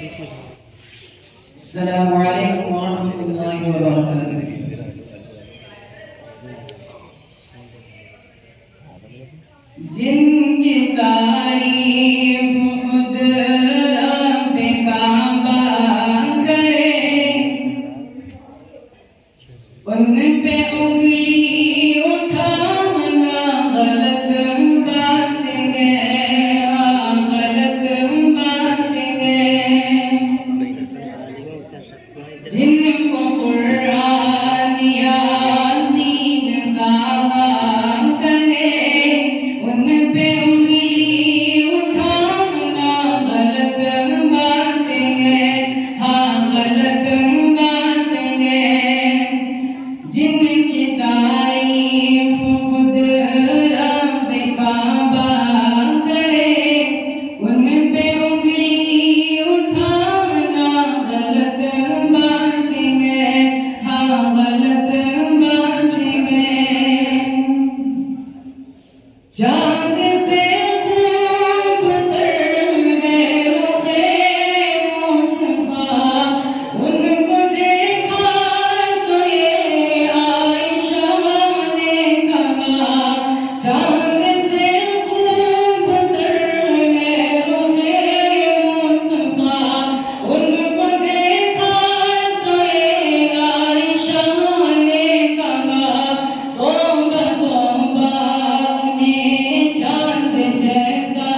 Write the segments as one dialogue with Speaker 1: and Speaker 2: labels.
Speaker 1: Assalamualaikum warahmatullahi wabarakatuh. जिनकी तारीफ खुद रब काबा करे, उन पे उंगली उठाना गलत बात है, गलत बात है। जिनको कुरान यासीन का काम करे, उन पे उंगली उठाना गलत बात है, हाँ गलत बात है। जिनकी तारीफ खुद रब काबा करे, उन पे उंगली उठाना गलत बात है, हाँ गलत बात है। चांद से खूबतर है रुखे मुस्तफा, उनको देखा तो ये आयशा ने कहा। चांद से खूबतर है रुखे मुस्तफा, उनको देखा तो ये आयशा ने कहा। तौबा तौबा उन्हें चांद जैसा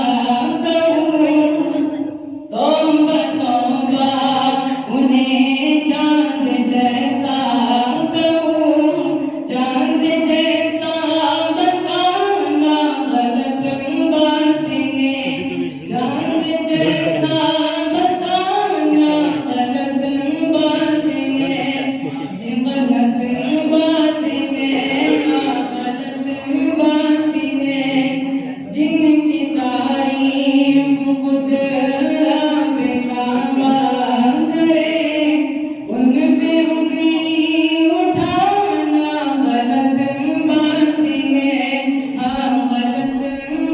Speaker 1: कहूँ, तौबा तौबा उन्हें चांद जैसा कहूँ। चांद जैसा बताना गलत बात है, चांद जैसा बताना गलत बात है, ये गलत बात है, हाँ गलत बात है। जिनकी तारीफ खुद रब काबा करे, उन पे उंगली उठाना गलत बात है, हाँ गलत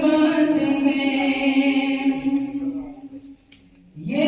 Speaker 1: बात है। ये